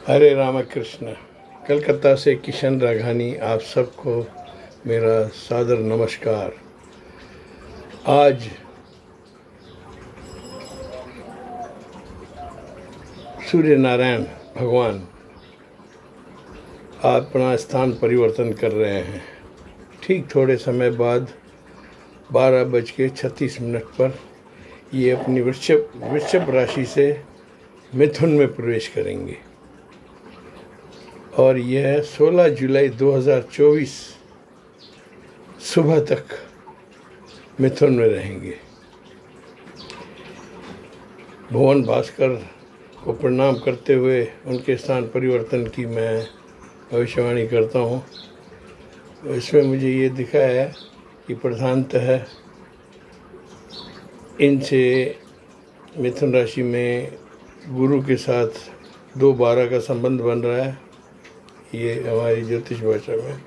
हरे रामकृष्ण। कलकत्ता से किशन राघानी आप सबको मेरा सादर नमस्कार। आज सूर्य नारायण भगवान अपना स्थान परिवर्तन कर रहे हैं। ठीक थोड़े समय बाद 12:36 पर ये अपनी वृषभ राशि से मिथुन में प्रवेश करेंगे और यह 16 जुलाई 2024 सुबह तक मिथुन में रहेंगे। भुवन भास्कर को प्रणाम करते हुए उनके स्थान परिवर्तन की मैं भविष्यवाणी करता हूँ। इसमें मुझे ये दिखा है कि प्रधानतः इनसे मिथुन राशि में गुरु के साथ 2-12 का संबंध बन रहा है, ये हमारी ज्योतिष भाषा में,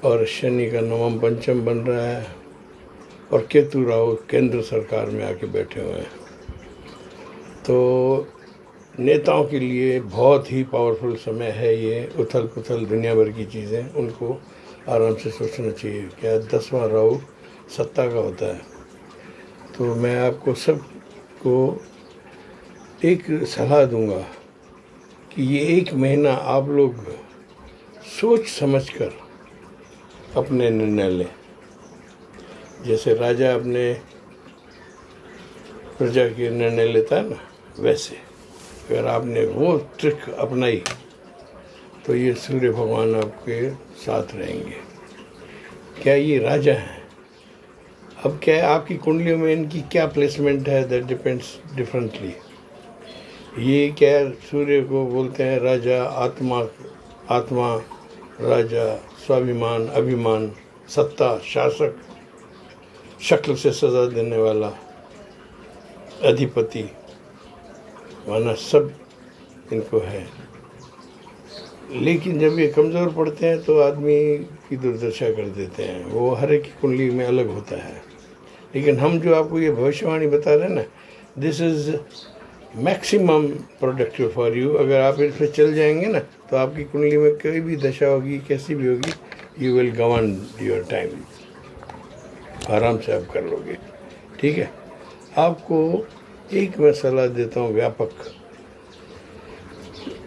और शनि का नवम पंचम बन रहा है और केतु राहु केंद्र सरकार में आके बैठे हुए हैं। तो नेताओं के लिए बहुत ही पावरफुल समय है ये। उथल पुथल दुनिया भर की चीज़ें उनको आराम से सोचना चाहिए। क्या 10वां राहु सत्ता का होता है। तो मैं आपको सबको एक सलाह दूंगा कि ये 1 महीना आप लोग सोच समझकर अपने निर्णय लें। जैसे राजा अपने प्रजा के निर्णय लेता है ना, वैसे अगर आपने वो ट्रिक अपनाई तो ये सूर्य भगवान आपके साथ रहेंगे। क्या ये राजा हैं? अब क्या है, आपकी कुंडलियों में इनकी क्या प्लेसमेंट है, दैट डिपेंड्स डिफरेंटली। ये क्या सूर्य को बोलते हैं राजा, आत्मा राजा, स्वाभिमान, अभिमान, सत्ता, शासक, शक्ल से सजा देने वाला, अधिपति, माना सब इनको है। लेकिन जब ये कमज़ोर पड़ते हैं तो आदमी की दुर्दशा कर देते हैं। वो हर एक की कुंडली में अलग होता है। लेकिन हम जो आपको ये भविष्यवाणी बता रहे हैं ना, this is maximum productive for you. अगर आप इस पर चल जाएंगे ना तो आपकी कुंडली में कोई भी दशा होगी, कैसी भी होगी, you will govern your time. आराम से आप कर लोगे। ठीक है। आपको एक मैं सलाह देता हूँ व्यापक।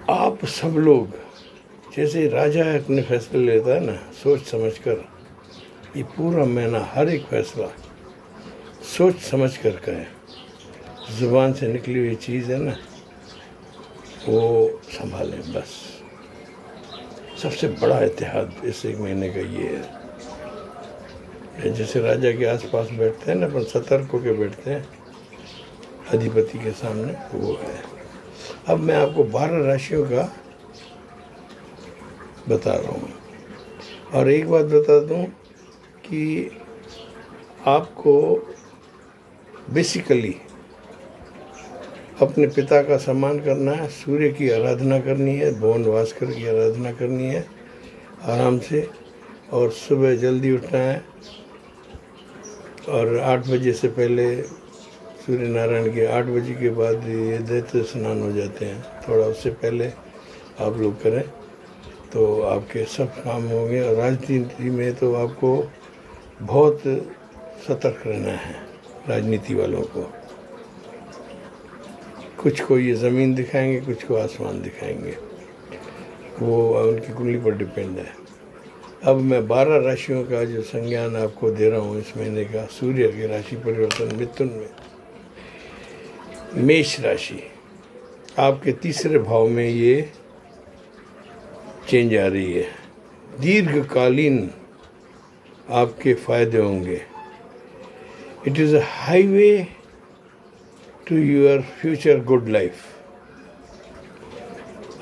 आप सब लोग जैसे राजा अपने फैसले लेता है ना, सोच समझकर, ये पूरा महीना हर एक फैसला सोच समझ कर करें। ज़ुबान से निकली हुई चीज़ है ना, वो संभालें। बस सबसे बड़ा इतिहाद इस 1 महीने का ये है। जैसे राजा के आसपास बैठते हैं ना, अपन सतर्क होकर बैठते हैं अधिपति के सामने, वो है। अब मैं आपको 12 राशियों का बता रहा हूँ। और एक बात बता दूँ कि आपको बेसिकली अपने पिता का सम्मान करना है, सूर्य की आराधना करनी है, भुवन भास्कर की आराधना करनी है आराम से, और सुबह जल्दी उठना है और 8 बजे से पहले सूर्य नारायण के 8 बजे के बाद ये दैत्य स्नान हो जाते हैं। थोड़ा उससे पहले आप लोग करें तो आपके सब काम होंगे। और राजनीति में तो आपको बहुत सतर्क रहना है, राजनीति वालों को। कुछ को ये ज़मीन दिखाएंगे, कुछ को आसमान दिखाएंगे, वो उनकी कुंडली पर डिपेंड है। अब मैं 12 राशियों का जो संज्ञान आपको दे रहा हूँ इस महीने का, सूर्य की राशि परिवर्तन मिथुन में। मेष राशि आपके 3रे भाव में ये चेंज आ रही है। दीर्घकालीन आपके फायदे होंगे। It is a highway to your future good life.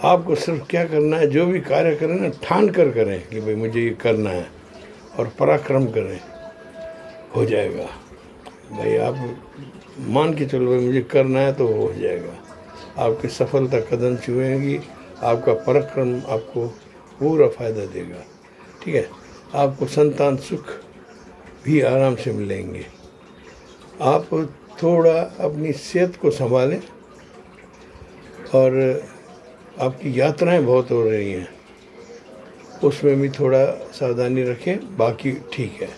आपको सिर्फ क्या करना है, जो भी कार्य करें ना, ठान कर करें कि भाई मुझे ये करना है, और पराक्रम करें, हो जाएगा। भाई आप मान के चलो भाई मुझे करना है तो हो जाएगा। आपकी सफलता कदम छुएगी। आपका पराक्रम आपको पूरा फ़ायदा देगा। ठीक है। आपको संतान सुख भी आराम से मिलेंगे। आप थोड़ा अपनी सेहत को संभालें और आपकी यात्राएं बहुत हो रही हैं, उसमें भी थोड़ा सावधानी रखें, बाकी ठीक है।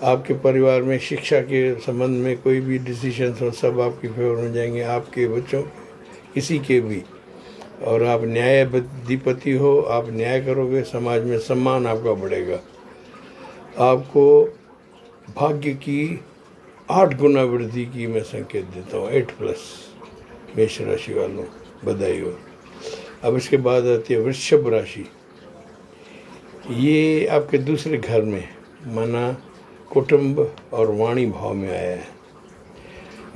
आपके परिवार में शिक्षा के संबंध में कोई भी डिसीजंस हो, सब आपके फेवर में जाएंगे, आपके बच्चों किसी के भी। और आप न्यायाधिपति हो, आप न्याय करोगे, समाज में सम्मान आपका बढ़ेगा। आपको भाग्य की 8 गुना वृद्धि की मैं संकेत देता हूँ, 8+। मेष राशि वालों बधाई हो। अब इसके बाद आती है वृषभ राशि। ये आपके दूसरे घर में माना कुटुंब और वाणी भाव में आया है।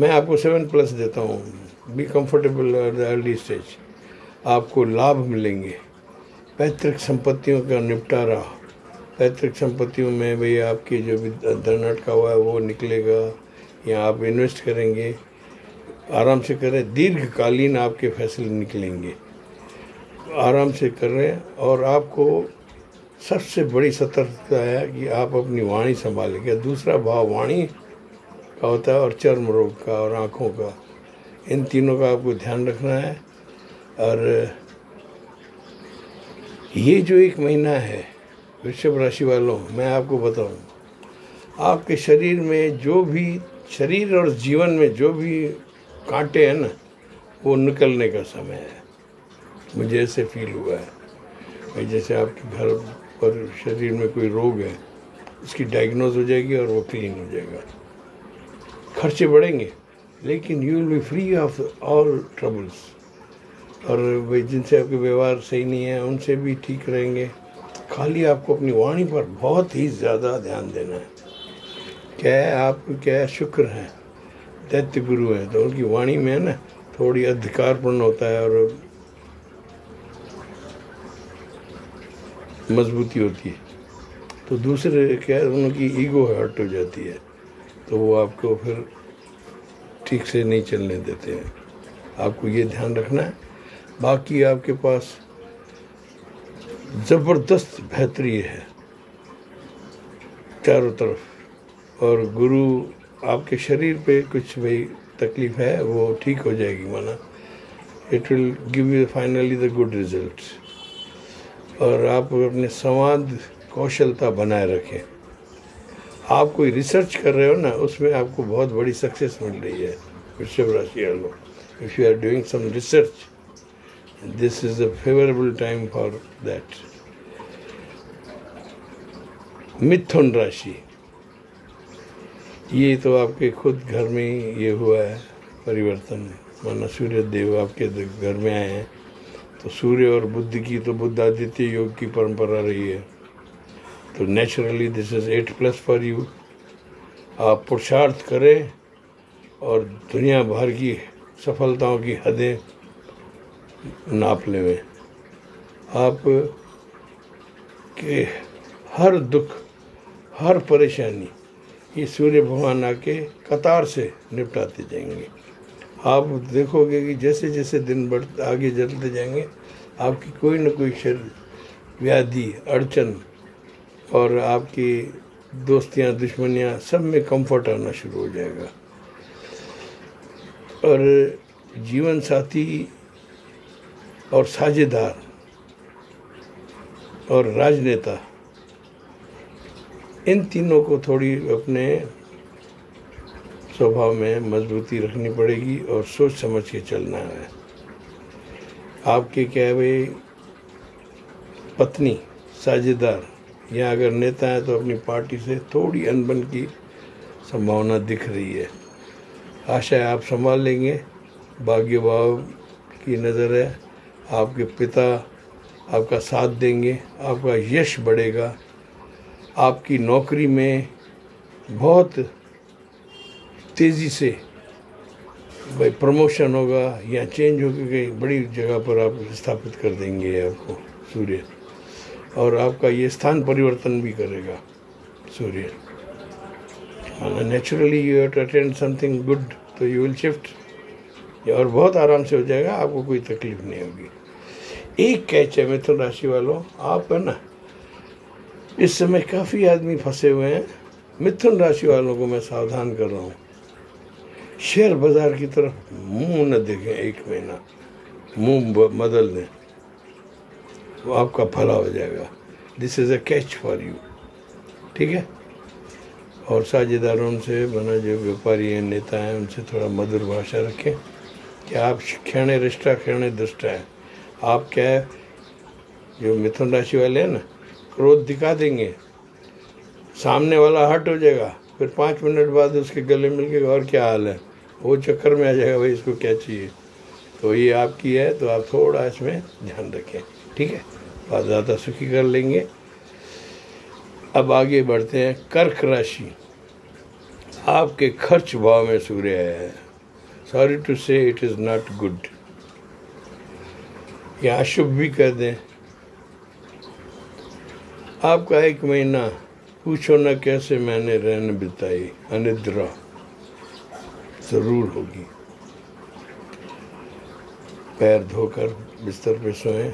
मैं आपको 7+ देता हूँ। Be comfortable at the early stage. आपको लाभ मिलेंगे। पैतृक संपत्तियों का निपटारा, पैतृक संपत्तियों में भाई आपकी जो भी धन अटका हुआ है वो निकलेगा, या आप इन्वेस्ट करेंगे, आराम से करें। दीर्घकालीन आपके फैसले निकलेंगे, आराम से करें। और आपको सबसे बड़ी सतर्कता है कि आप अपनी वाणी संभालें। क्या दूसरा भाव वाणी का होता है, और चर्म रोग का और आँखों का, इन तीनों का आपको ध्यान रखना है। और ये जो 1 महीना है वृषभ राशि वालों, मैं आपको बताऊं, आपके शरीर में जो भी, शरीर और जीवन में जो भी कांटे हैं ना, वो निकलने का समय है। मुझे ऐसे फील हुआ है जैसे आपके घर पर शरीर में कोई रोग है, उसकी डायग्नोज हो जाएगी और वो क्लीन हो जाएगा। खर्चे बढ़ेंगे लेकिन you will be free of all troubles. और भाई जिनसे आपके व्यवहार सही नहीं है उनसे भी ठीक रहेंगे। खाली आपको अपनी वाणी पर बहुत ही ज़्यादा ध्यान देना है। क्या है, आप क्या शुक्र हैं, दैत्य गुरु हैं, तो उनकी वाणी में है ना थोड़ी अधिकारपूर्ण होता है और मजबूती होती है। तो दूसरे क्या, उनकी ईगो हर्ट हो जाती है, तो वो आपको फिर ठीक से नहीं चलने देते हैं। आपको ये ध्यान रखना है। बाकी आपके पास ज़बरदस्त बेहतरी है चारों तरफ। और गुरु आपके शरीर पे कुछ भाई तकलीफ है वो ठीक हो जाएगी, माना it will give you finally the good result. और आप अपने संवाद कौशलता बनाए रखें। आप कोई रिसर्च कर रहे हो ना, उसमें आपको बहुत बड़ी सक्सेस मिल रही है वृषभ राशि वालों। If you are doing some research, this is a favourable time for that. मिथुन राशि, ये तो आपके खुद घर में ही ये हुआ है परिवर्तन, माना सूर्य देव आपके घर में आए हैं। तो सूर्य और बुध की तो बुध आदित्य योग की परंपरा रही है, तो naturally this is 8+ for you. आप पुरुषार्थ करें और दुनिया भर की सफलताओं की हदें नाप लें। आप के हर दुख, हर परेशानी ये सूर्य भगवान आके कतार से निपटाते जाएंगे। आप देखोगे कि जैसे जैसे दिन आगे चलते जाएंगे, आपकी कोई न कोई शरीर व्याधि, अड़चन और आपकी दोस्तियाँ, दुश्मनियाँ सब में कंफर्ट आना शुरू हो जाएगा। और जीवन साथी और साझेदार और राजनेता, इन तीनों को थोड़ी अपने स्वभाव में मजबूती रखनी पड़ेगी और सोच समझ के चलना है। आपके क्या है भाई, पत्नी, साझेदार या अगर नेता है तो अपनी पार्टी से थोड़ी अनबन की संभावना दिख रही है। आशा है आप संभाल लेंगे। भाग्य भाव की नज़र है, आपके पिता आपका साथ देंगे, आपका यश बढ़ेगा, आपकी नौकरी में बहुत तेज़ी से भाई प्रमोशन होगा या चेंज होकर कहीं बड़ी जगह पर आप स्थापित कर देंगे आपको सूर्य। और आपका ये स्थान परिवर्तन भी करेगा सूर्य। Naturally you have to attend something good, तो यू विल शिफ्ट और बहुत आराम से हो जाएगा, आपको कोई तकलीफ नहीं होगी। एक कैच है मिथुन राशि वालों, आप है ना इस समय काफ़ी आदमी फंसे हुए हैं। मिथुन राशि वालों को मैं सावधान कर रहा हूँ, शेयर बाज़ार की तरफ मुंह न देखें 1 महीना। मुंह बदल दें, वो आपका भला हो जाएगा। This is a catch for you, ठीक है। और साझेदारों से बना जो व्यापारी हैं, नेता हैं, उनसे थोड़ा मधुर भाषा रखें कि आप क्षण रिष्टा क्षण दृष्टा है। आप क्या है, जो मिथुन राशि वाले हैं ना, क्रोध दिखा देंगे, सामने वाला हट हो जाएगा, फिर 5 मिनट बाद उसके गले मिल के और क्या हाल है, वो चक्कर में आ जाएगा, भाई इसको क्या चाहिए। तो ये आपकी है, तो आप थोड़ा इसमें ध्यान रखें, ठीक है। बात ज़्यादा सुखी कर लेंगे। अब आगे बढ़ते हैं। कर्क राशि, आपके खर्च भाव में सूर्य है। सॉरी टू से इट इज़ नॉट गुड, या अशुभ भी कर दें। आपका 1 महीना पूछो न कैसे मैंने रैन बिताई, अनिद्रा जरूर होगी। पैर धोकर बिस्तर पे सोएं।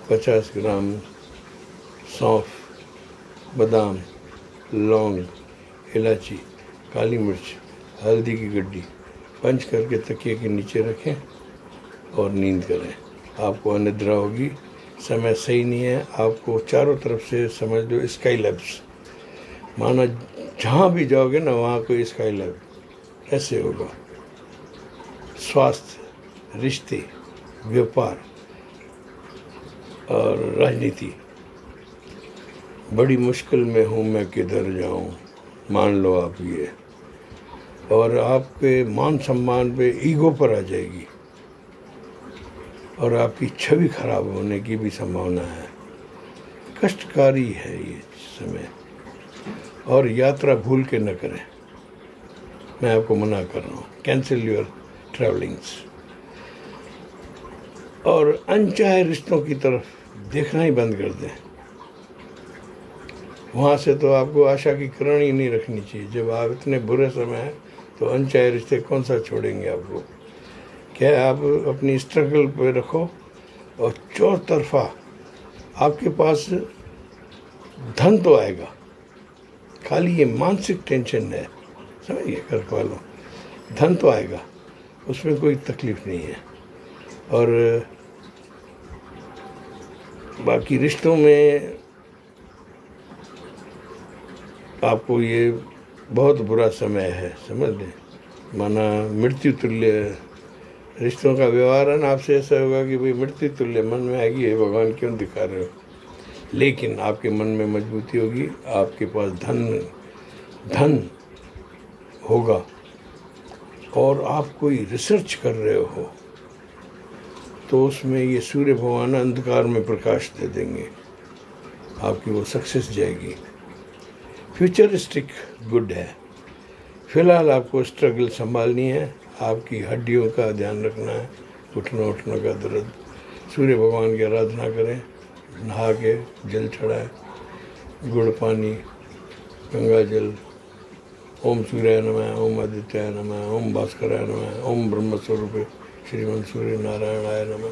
50 ग्राम सौंफ, बादाम, लौंग, इलायची, काली मिर्च, हल्दी की गड्डी पंच करके तकिए के नीचे रखें और नींद करें। आपको अनिद्रा होगी। समय सही नहीं है। आपको चारों तरफ से समझ लो स्काई लैब्स, माना जहाँ भी जाओगे ना वहाँ कोई स्काई लैब ऐसे होगा। स्वास्थ्य, रिश्ते, व्यापार और राजनीति, बड़ी मुश्किल में हूँ मैं किधर जाऊँ, मान लो आप ये। और आपके मान सम्मान पे ईगो पर आ जाएगी और आपकी छवि खराब होने की भी संभावना है। कष्टकारी है ये समय। और यात्रा भूल के न करें, मैं आपको मना कर रहा हूँ। Cancel your travellings. और अनचाहे रिश्तों की तरफ देखना ही बंद कर दें। वहाँ से तो आपको आशा की किरण ही नहीं रखनी चाहिए। जब आप इतने बुरे समय हैं तो अनचाहे रिश्ते कौन सा छोड़ेंगे आपको। क्या आप अपनी स्ट्रगल पे रखो और चौतरफा आपके पास धन तो आएगा, खाली ये मानसिक टेंशन है, समझिए कर्क वालों। धन तो आएगा, उसमें कोई तकलीफ नहीं है। और बाकी रिश्तों में आपको ये बहुत बुरा समय है, समझ लें। माना मृत्यु तुल्य रिश्तों का व्यवहार है ना, आपसे ऐसा होगा कि भाई मृत्यु तुल्य मन में आएगी, है भगवान क्यों दिखा रहे हो। लेकिन आपके मन में मजबूती होगी, आपके पास धन होगा। और आप कोई रिसर्च कर रहे हो तो उसमें ये सूर्य भगवान अंधकार में प्रकाश दे देंगे, आपकी वो सक्सेस जाएगी। फ्यूचरिस्टिक गुड है। फिलहाल आपको स्ट्रगल संभालनी है, आपकी हड्डियों का ध्यान रखना है, उठने का दर्द। सूर्य भगवान की आराधना करें, नहा के जल चढ़ाएं, गुड़ पानी, गंगा जल। ओम सूर्याय नमः, ओम आदित्याय नमः, ओम भास्कराय नमः, ओम ब्रह्मस्वरूपे श्रीमन सूर्य नारायणाय नमः।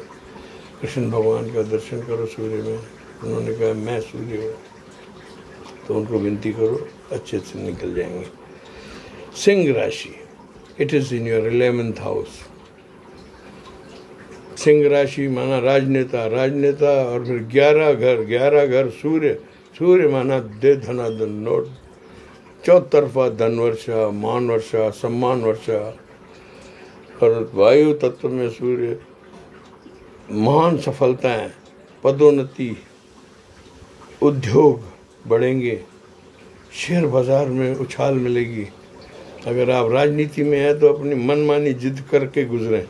कृष्ण भगवान का दर्शन करो सूर्य में। उन्होंने कहा मैं सूर्य हूँ, तो उनको विनती करो, अच्छे से निकल जाएंगे। सिंह राशि, it is in your 11th house. Singh राशि माना राजनेता और फिर 11 घर सूर्य माना दे धनाधन नोट, चौतरफा धन वर्षा, मान वर्षा, सम्मान वर्षा। और वायु तत्व में सूर्य, महान सफलताएं, पदोन्नति, उद्योग बढ़ेंगे, शेयर बाजार में उछाल मिलेगी। अगर आप राजनीति में हैं तो अपनी मनमानी जिद करके गुजरें।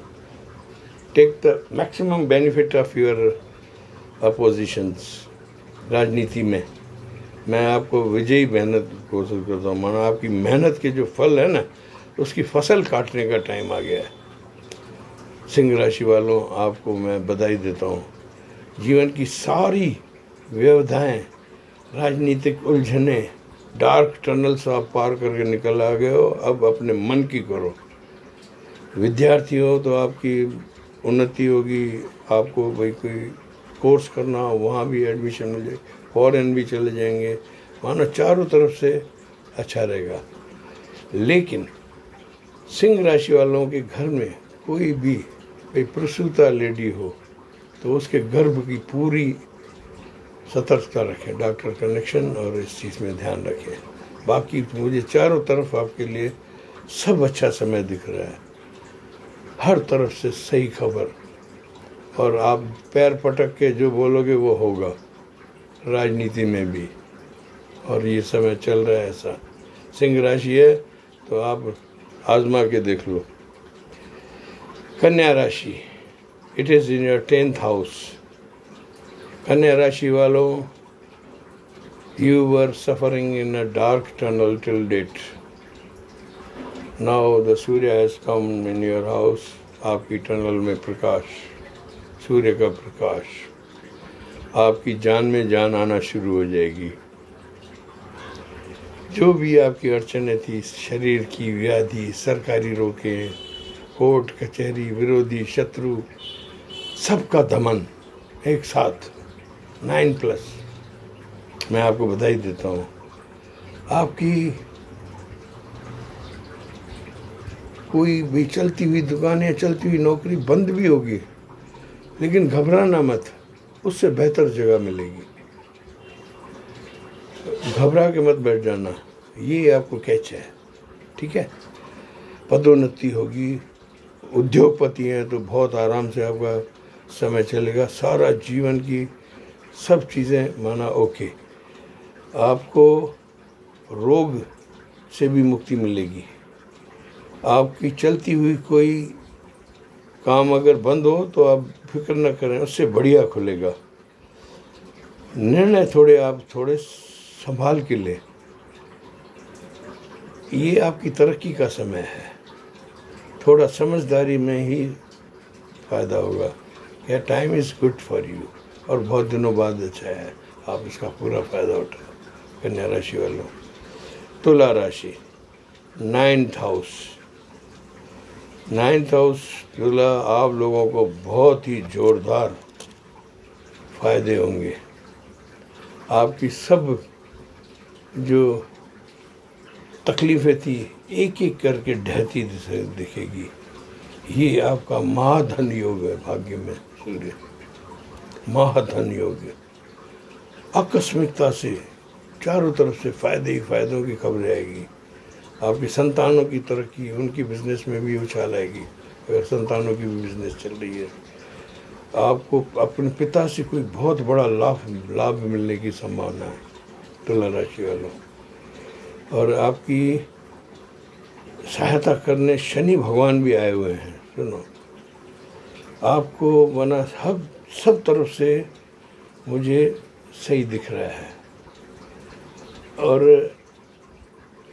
Take the maximum benefit of your oppositions. राजनीति में मैं आपको विजयी मेहनत कोशिश करता हूँ। माना आपकी मेहनत के जो फल है ना, उसकी फसल काटने का टाइम आ गया है। सिंह राशि वालों, आपको मैं बधाई देता हूँ। जीवन की सारी व्यवधाएं, राजनीतिक उलझने, डार्क टनल्स आप पार करके निकल आ गए हो। अब अपने मन की करो। विद्यार्थी हो तो आपकी उन्नति होगी। आपको भाई कोई कोर्स करना हो, वहाँ भी एडमिशन मिल जाए, फॉरेन भी चले जाएंगे, मानो चारों तरफ से अच्छा रहेगा। लेकिन सिंह राशि वालों के घर में कोई भी भाई प्रसूता लेडी हो तो उसके गर्भ की पूरी सतर्कता रखें, डॉक्टर कनेक्शन और इस चीज़ में ध्यान रखें। बाकी मुझे चारों तरफ आपके लिए सब अच्छा समय दिख रहा है, हर तरफ से सही खबर, और आप पैर पटक के जो बोलोगे वो होगा, राजनीति में भी। और ये समय चल रहा है ऐसा। सिंह राशि है तो आप आजमा के देख लो। कन्या राशि, it is in your 10th house. कन्या राशि वालों, you were suffering in a dark tunnel till date. Now the Surya has come in your house. आपकी टनल में प्रकाश, सूर्य का प्रकाश, आपकी जान में जान आना शुरू हो जाएगी। जो भी आपकी अड़चनें थी, शरीर की व्याधि, सरकारी रोकें, कोर्ट कचहरी, विरोधी, शत्रु, सबका दमन एक साथ 9+। मैं आपको बधाई देता हूँ। आपकी कोई भी चलती हुई दुकान या चलती हुई नौकरी बंद भी होगी, लेकिन घबराना मत, उससे बेहतर जगह मिलेगी। घबरा के मत बैठ जाना, ये आपको कैच है, ठीक है। पदोन्नति होगी, उद्योगपति हैं तो बहुत आराम से आपका समय चलेगा। सारा जीवन की सब चीज़ें माना ओके। आपको रोग से भी मुक्ति मिलेगी। आपकी चलती हुई कोई काम अगर बंद हो तो आप फिक्र न करें, उससे बढ़िया खुलेगा। निर्णय आप थोड़े संभाल के ले, ये आपकी तरक्की का समय है। थोड़ा समझदारी में ही फ़ायदा होगा। यह time is good for you, और बहुत दिनों बाद अच्छा है, आप इसका पूरा फ़ायदा उठाओ। कन्या राशि वालों। तुला राशि, 9th हाउस। 9th हाउस तुला, आप लोगों को बहुत ही जोरदार फायदे होंगे। आपकी सब जो तकलीफ़ें थी एक एक करके ढहती दिखेगी। ये आपका महाधन योग है। भाग्य में सूर्य महाधन योग है। आकस्मिकता से चारों तरफ से फायदे ही फायदों की खबर आएगी। आपकी संतानों की तरक्की, उनकी बिजनेस में भी उछाल आएगी। अगर संतानों की भी बिजनेस चल रही है, आपको अपने पिता से कोई बहुत बड़ा लाभ मिलने की संभावना है तुला राशि वालों। और आपकी सहायता करने शनि भगवान भी आए हुए हैं। सुनो, आपको मना सब तरफ से मुझे सही दिख रहा है। और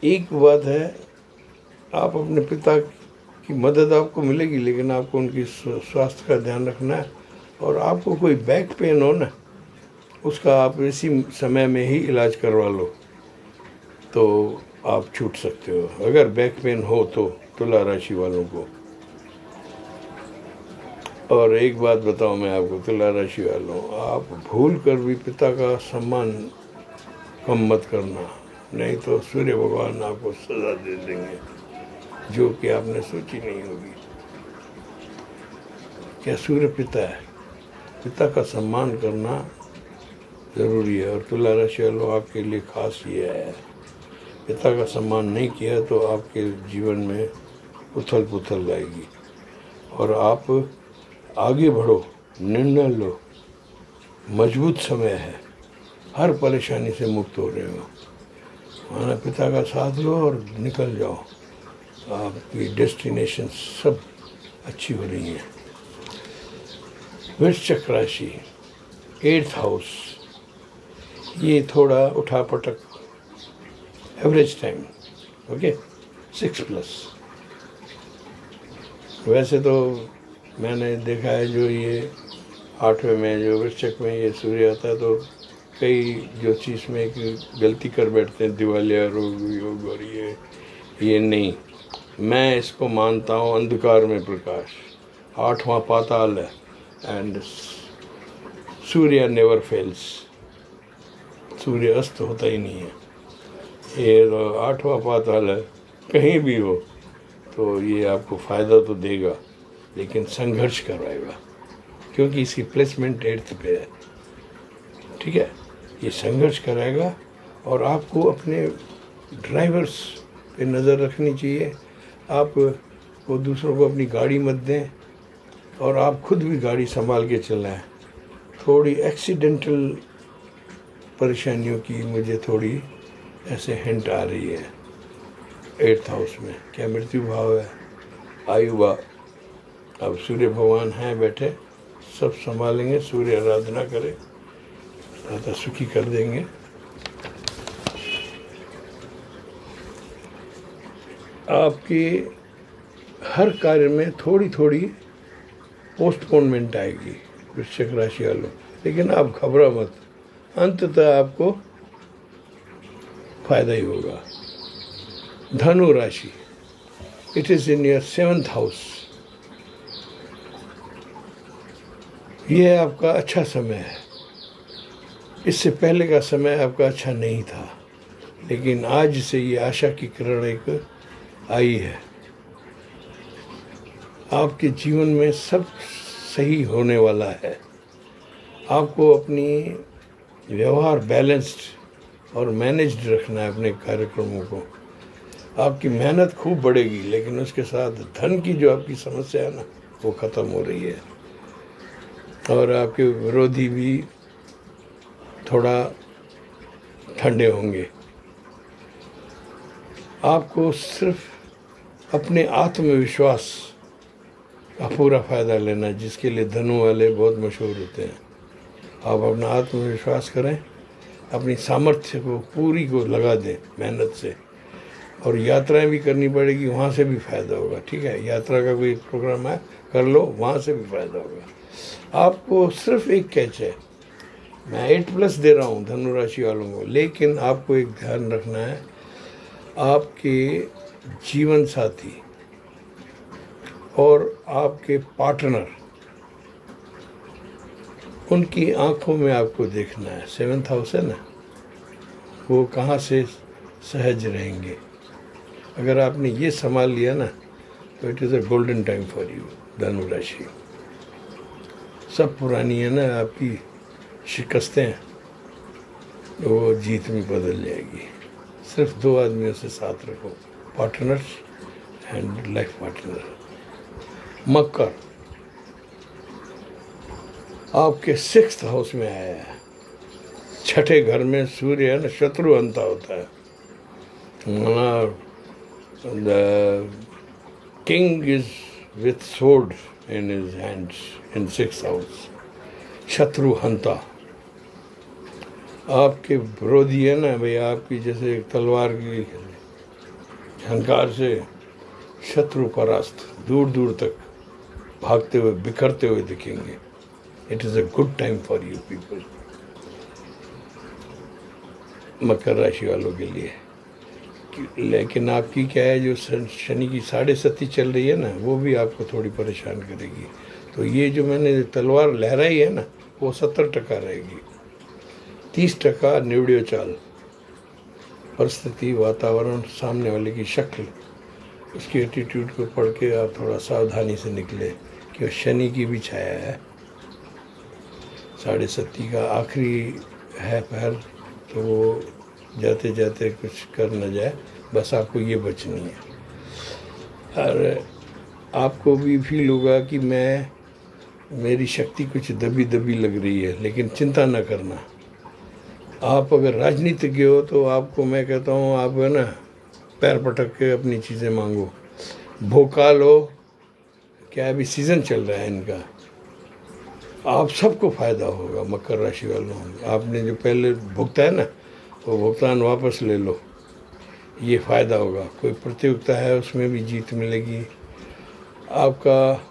एक बात है, आप अपने पिता की मदद आपको मिलेगी, लेकिन आपको उनकी स्वास्थ्य का ध्यान रखना है। और आपको कोई बैक पेन हो ना, उसका आप इसी समय में ही इलाज करवा लो तो आप छूट सकते हो, अगर बैक पेन हो तो तुला राशि वालों को। और एक बात बताऊं मैं आपको तुला राशि वालों, आप भूल कर भी पिता का सम्मान कम मत करना, नहीं तो सूर्य भगवान आपको सजा दे देंगे जो कि आपने सोची नहीं होगी। क्या सूर्य पिता है, पिता का सम्मान करना ज़रूरी है। और तुला राशि वालों, आपके लिए खास ये है, पिता का सम्मान नहीं किया तो आपके जीवन में उथल पुथल आएगी। और आप आगे बढ़ो, निर्णय लो, मजबूत समय है, हर परेशानी से मुक्त हो रहे हो। माना पिता का साथ लो और निकल जाओ, आपकी डेस्टिनेशन सब अच्छी हो रही है। वृश्चिक राशि, 8th हाउस, ये थोड़ा उठा पटक, एवरेज टाइम, ओके, 6+। वैसे तो मैंने देखा है जो ये 8वें में जो वृश्चिक में ये सूर्य आता है तो कई ज्योतिष में एक गलती कर बैठते हैं, दिवालिया रोग योग। और ये नहीं, मैं इसको मानता हूँ अंधकार में प्रकाश, 8वां पाताल है। एंड सूर्य नेवर फेल्स, सूर्य अस्त होता ही नहीं है। ये 8वां पाताल है, कहीं भी हो तो ये आपको फ़ायदा तो देगा। लेकिन संघर्ष करवाएगा, क्योंकि इसकी प्लेसमेंट 8th पे है। ठीक है, ये संघर्ष कराएगा। और आपको अपने ड्राइवर्स पे नज़र रखनी चाहिए। आप वो दूसरों को अपनी गाड़ी मत दें और आप खुद भी गाड़ी संभाल के चलाएं। थोड़ी एक्सीडेंटल परेशानियों की मुझे थोड़ी ऐसे हिंट आ रही है 8th हाउस में। क्या मृत्यु भाव है, आयु भाव। अब सूर्य भगवान हैं बैठे, सब संभालेंगे। सूर्य आराधना करें, दाता सुखी कर देंगे। आपके हर कार्य में थोड़ी थोड़ी पोस्टपोनमेंट आएगी वृश्चिक राशि वालों, लेकिन आप घबरा मत, अंततः आपको फायदा ही होगा। धनु राशि, it is in your 7th house. यह आपका अच्छा समय है। इससे पहले का समय आपका अच्छा नहीं था, लेकिन आज से ये आशा की किरण एक आई है। आपके जीवन में सब सही होने वाला है। आपको अपनी व्यवहार बैलेंस्ड और मैनेज्ड रखना है अपने कार्यक्रमों को। आपकी मेहनत खूब बढ़ेगी, लेकिन उसके साथ धन की जो आपकी समस्या है ना, वो ख़त्म हो रही है। और आपके विरोधी भी थोड़ा ठंडे होंगे। आपको सिर्फ अपने आत्मविश्वास का पूरा फ़ायदा लेना है, जिसके लिए धनु वाले बहुत मशहूर होते हैं। आप अपना आत्मविश्वास करें, अपनी सामर्थ्य को पूरी को लगा दें मेहनत से। और यात्राएं भी करनी पड़ेगी, वहाँ से भी फ़ायदा होगा। ठीक है, यात्रा का कोई प्रोग्राम है, कर लो, वहाँ से भी फ़ायदा होगा। आपको सिर्फ एक कैच है, मैं 8+ दे रहा हूँ धनु राशि वालों को, लेकिन आपको एक ध्यान रखना है, आपके जीवन साथी और आपके पार्टनर, उनकी आंखों में आपको देखना है। 7th हाउस है ना, वो कहाँ से सहज रहेंगे। अगर आपने ये संभाल लिया ना, तो it is a golden time for you धनु राशि। सब पुरानी है ना आपकी शिकस्तें, वो जीत में बदल जाएगी। सिर्फ 2 आदमियों से साथ रखो, पार्टनर्स एंड लाइफ पार्टनर। मकर आपके 6th हाउस में आया है। 6ठे घर में सूर्य है ना, शत्रु अंता होता है। The king is with sword in his hands in 6th house. शत्रु हंता, आपके विरोधी है ना भाई, आपकी जैसे तलवार की झंकार से शत्रु परास्त, दूर दूर तक भागते हुए, बिखरते हुए दिखेंगे। It is a good time for you people, मकर राशि वालों के लिए। लेकिन आपकी क्या है, जो शनि की 7.5 चल रही है ना, वो भी आपको थोड़ी परेशान करेगी। तो ये जो मैंने तलवार लहराई है ना, वो 70% रहेगी। 30% निवड़ियो चाल, परिस्थिति, वातावरण, सामने वाले की शक्ल, उसकी एटीट्यूड को पढ़ के आप थोड़ा सावधानी से निकले, कि शनि की भी छाया है। 7.5 का आखिरी है पैर, तो वो जाते जाते कुछ कर न जाए, बस आपको ये बचनी है। और आपको भी फील होगा कि मेरी शक्ति कुछ दबी दबी लग रही है, लेकिन चिंता न करना। आप अगर राजनीतिज्ञ हो तो आपको मैं कहता हूँ, आप है ना पैर पटक के अपनी चीज़ें मांगो। भोकाल हो, क्या अभी सीज़न चल रहा है इनका, आप सबको फ़ायदा होगा। मकर राशि वालों, आपने जो पहले भुगता है ना, वो भुगतान वापस ले लो, ये फ़ायदा होगा। कोई प्रतियोगिता है, उसमें भी जीत मिलेगी। आपका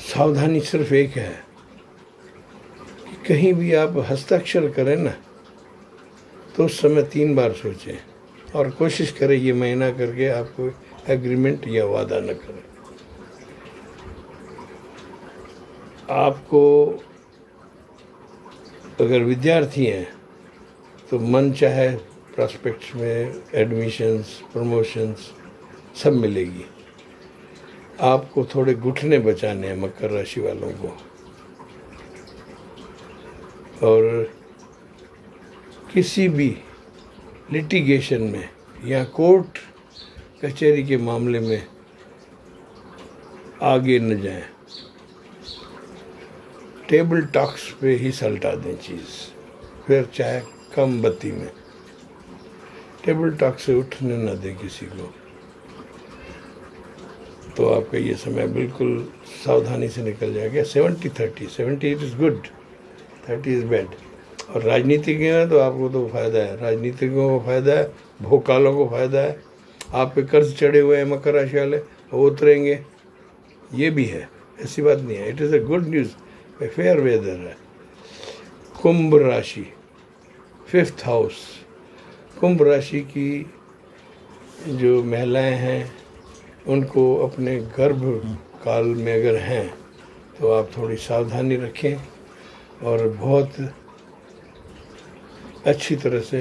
सावधानी सिर्फ एक है कि कहीं भी आप हस्ताक्षर करें ना, तो उस समय 3 बार सोचें और कोशिश करें ये महीना करके आपको एग्रीमेंट या वादा न करें। आपको अगर विद्यार्थी हैं तो मन चाहे प्रॉस्पेक्ट्स में एडमिशन्स, प्रमोशंस सब मिलेगी। आपको थोड़े घुटने बचाने हैं मकर राशि वालों को, और किसी भी लिटिगेशन में या कोर्ट कचहरी के मामले में आगे न जाएं। टेबल टॉक्स पे ही सलटा दें चीज़, फिर चाहे कम बत्ती में टेबल टॉक से उठने न दें किसी को। तो आपका ये समय बिल्कुल सावधानी से निकल जाएगा। 70-30, 78 इज़ गुड, 30 इज़ बैड। और राजनीतिज्ञ हैं तो आपको तो फ़ायदा है, राजनीतिज्ञों को फ़ायदा है, भोकालों को फ़ायदा है। आप पे कर्ज चढ़े हुए हैं मकर राशि वाले, वो उतरेंगे, ये भी है, ऐसी बात नहीं है। It is a good news, fair weather है। कुंभ राशि 5th हाउस, कुंभ राशि की जो महिलाएं हैं उनको अपने गर्भ काल में अगर हैं तो आप थोड़ी सावधानी रखें और बहुत अच्छी तरह से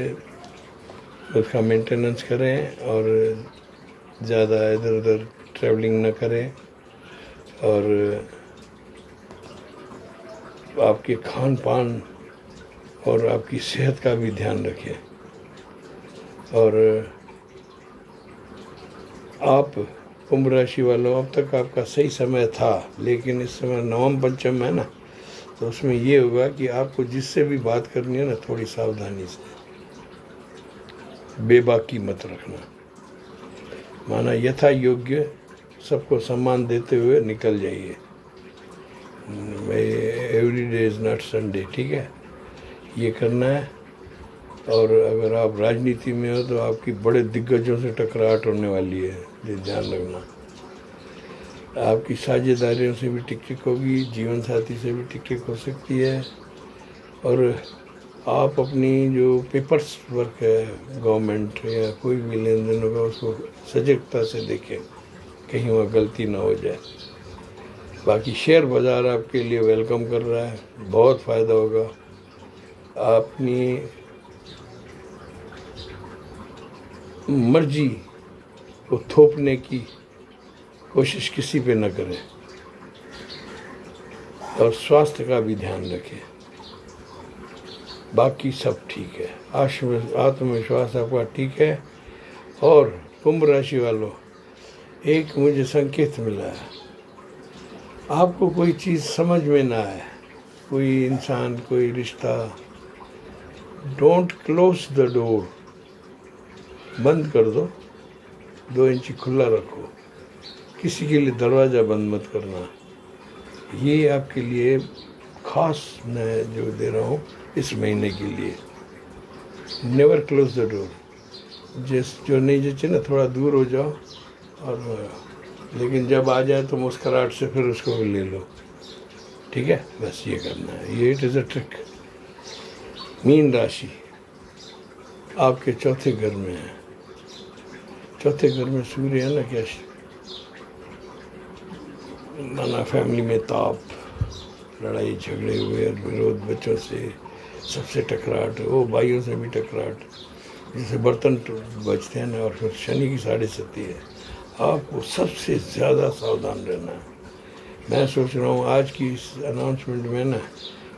उसका मेंटेनेंस करें और ज़्यादा इधर उधर ट्रैवलिंग न करें, और आपके खान पान और आपकी सेहत का भी ध्यान रखें। और आप कुंभ राशि वालों, अब तक आपका सही समय था, लेकिन इस समय नवम पंचम है ना, तो उसमें ये होगा कि आपको जिससे भी बात करनी है ना, थोड़ी सावधानी से, बेबाकी मत रखना, माना यथा योग्य सबको सम्मान देते हुए निकल जाइए। Every day is not Sunday, ठीक है, ये करना है। और अगर आप राजनीति में हो तो आपकी बड़े दिग्गजों से टकराहट होने वाली है, ये ध्यान रखना। आपकी साझेदारियों से भी टिक टिक होगी, जीवन साथी से भी टिक टिक हो सकती है। और आप अपनी जो पेपर्स वर्क है, गवर्नमेंट या कोई भी लेन देन होगा, उसको सजगता से देखें, कहीं वहाँ गलती ना हो जाए। बाकी शेयर बाज़ार आपके लिए वेलकम कर रहा है, बहुत फ़ायदा होगा। अपनी मर्जी को थोपने की कोशिश किसी पे न करें, और स्वास्थ्य का भी ध्यान रखें। बाकी सब ठीक है, आत्मविश्वास आपका ठीक है। और कुंभ राशि वालों, एक मुझे संकेत मिला है, आपको कोई चीज़ समझ में ना आए, कोई इंसान, कोई रिश्ता, डोंट क्लोज द डोर, बंद कर दो, 2 इंच खुला रखो, किसी के लिए दरवाज़ा बंद मत करना। ये आपके लिए खास मैं जो दे रहा हूँ इस महीने के लिए। नेवर क्लोज द डोर, जो नहीं जचे ना, थोड़ा दूर हो जाओ, और लेकिन जब आ जाए तो मुस्कुराहट से फिर उसको भी ले लो, ठीक है, बस ये करना है, ये it is a trick. Mean राशि आपके चौथे घर में है, चौथे घर में सूर्य है ना, क्या माना फैमिली में ताप, लड़ाई झगड़े हुए, विरोध, बच्चों से सबसे टकराहट, वो भाइयों से भी टकराहट, जैसे बर्तन बचते हैं ना, और फिर शनि की 7.5 है। आपको सबसे ज़्यादा सावधान रहना है। मैं सोच रहा हूँ आज की इस अनाउंसमेंट में ना,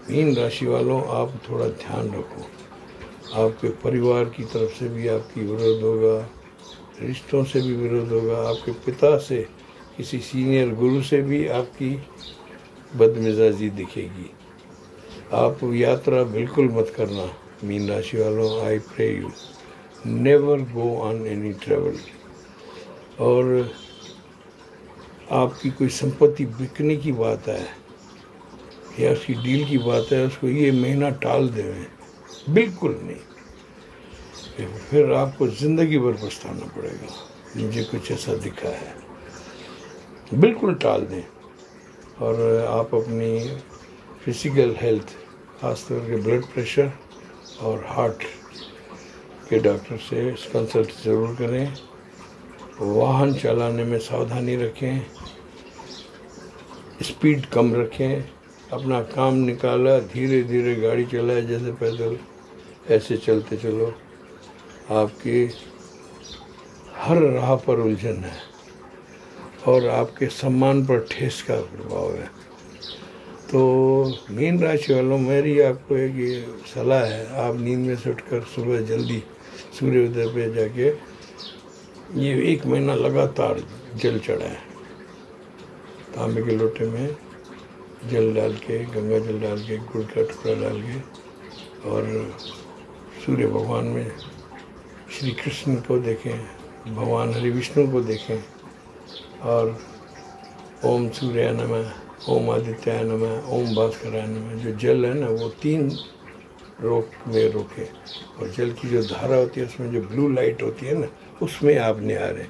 मीन राशि वालों आप थोड़ा ध्यान रखो। आपके परिवार की तरफ से भी आपकी विरोध होगा, रिश्तों से भी विरोध होगा, आपके पिता से, किसी सीनियर गुरु से भी आपकी बदमिजाजी दिखेगी। आप यात्रा बिल्कुल मत करना मीन राशि वालों, I pray you never go on any travel. और आपकी कोई संपत्ति बिकने की बात है या उसकी डील की बात है, उसको ये महीना टाल दें, बिल्कुल नहीं, फिर आपको ज़िंदगी भर पछताना पड़ेगा। मुझे कुछ ऐसा दिखा है, बिल्कुल टाल दें। और आप अपनी फिजिकल हेल्थ, खासतौर के ब्लड प्रेशर और हार्ट के डॉक्टर से कंसल्ट ज़रूर करें। वाहन चलाने में सावधानी रखें, स्पीड कम रखें, अपना काम निकाला, धीरे धीरे गाड़ी चलाए, जैसे पैदल, ऐसे चलते चलो। आपकी हर राह पर उलझन है, और आपके सम्मान पर ठेस का प्रभाव है। तो मीन राशि वालों, मेरी आपको एक ये सलाह है, आप नींद में से उठकर सुबह जल्दी सूर्योदय पे जाके ये 1 महीना लगातार जल चढ़ाएं। तांबे के लोटे में जल डाल के, गंगा जल डाल के, गुड़ का टुकड़ा डाल के, और सूर्य भगवान में श्री कृष्ण को देखें, भगवान हरि विष्णु को देखें, और ओम सूर्याय नमः, ओम आदित्याय नमः, ओम भास्कराय नमः। जो जल है ना, वो 3 में रोके, और जल की जो धारा होती है उसमें जो ब्लू लाइट होती है ना, उसमें आप निहारें,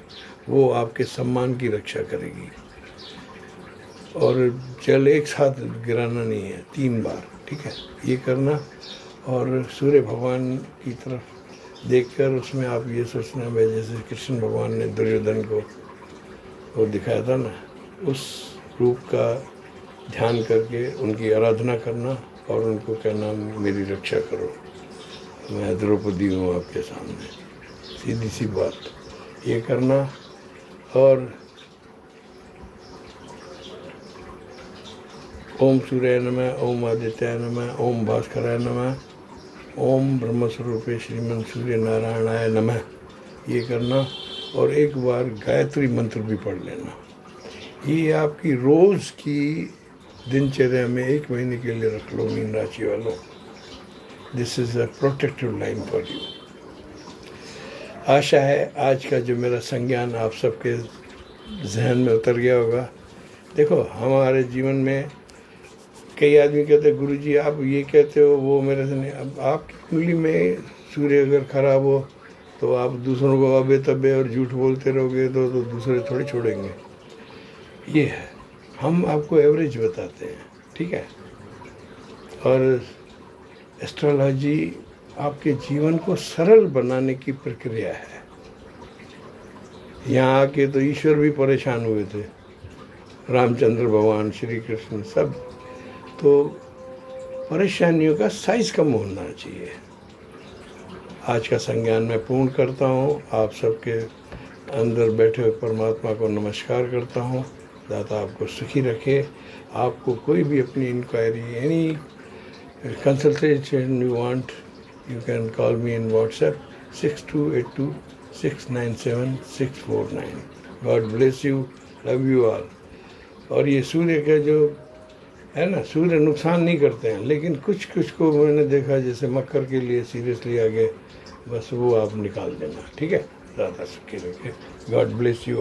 वो आपके सम्मान की रक्षा करेगी। और जल एक साथ गिराना नहीं है, 3 बार, ठीक है, ये करना। और सूर्य भगवान की तरफ देखकर उसमें आप ये सोचना है, जैसे कृष्ण भगवान ने दुर्योधन को वो दिखाया था ना, उस रूप का ध्यान करके उनकी आराधना करना, और उनको कहना मेरी रक्षा करो, मैं द्रौपदी हूँ आपके सामने, सीधी सी बात ये करना। और ओम सूर्याय नमः, ओम आदित्याय नमः, ओम भास्कराय नमः, ओम ब्रह्मस्वरूपे श्रीमन सूर्य नारायणाय नमः, ये करना। और एक बार गायत्री मंत्र भी पढ़ लेना। ये आपकी रोज़ की दिनचर्या में 1 महीने के लिए रख लो मीन राशि वालों। This is a protective line for you. आशा है आज का जो मेरा संज्ञान आप सबके जहन में उतर गया होगा। देखो, हमारे जीवन में कई आदमी कहते हैं गुरुजी आप ये कहते हो, वो मेरे से नहीं। अब आपकी कुंडली में सूर्य अगर खराब हो तो आप दूसरों को अबे तबे और झूठ बोलते रहोगे तो दूसरे थोड़ी छोड़ेंगे। ये है, हम आपको एवरेज बताते हैं, ठीक है। और एस्ट्रोलॉजी आपके जीवन को सरल बनाने की प्रक्रिया है। यहाँ आके तो ईश्वर भी परेशान हुए थे, रामचंद्र भगवान, श्री कृष्ण, सब। तो परेशानियों का साइज कम होना चाहिए। आज का संज्ञान मैं पूर्ण करता हूँ। आप सबके अंदर बैठे हुए परमात्मा को नमस्कार करता हूँ। दाता आपको सुखी रखे। आपको कोई भी अपनी inquiry, any consultation you want, you can call me in WhatsApp 6282697649। God bless you, love you all. और ये सूर्य का जो है ना, सूर्य नुकसान नहीं करते हैं, लेकिन कुछ कुछ को मैंने देखा जैसे मकर के लिए सीरियसली आ गए, बस वो आप निकाल देना, ठीक है। ज़्यादा सुखी रखे। God bless you.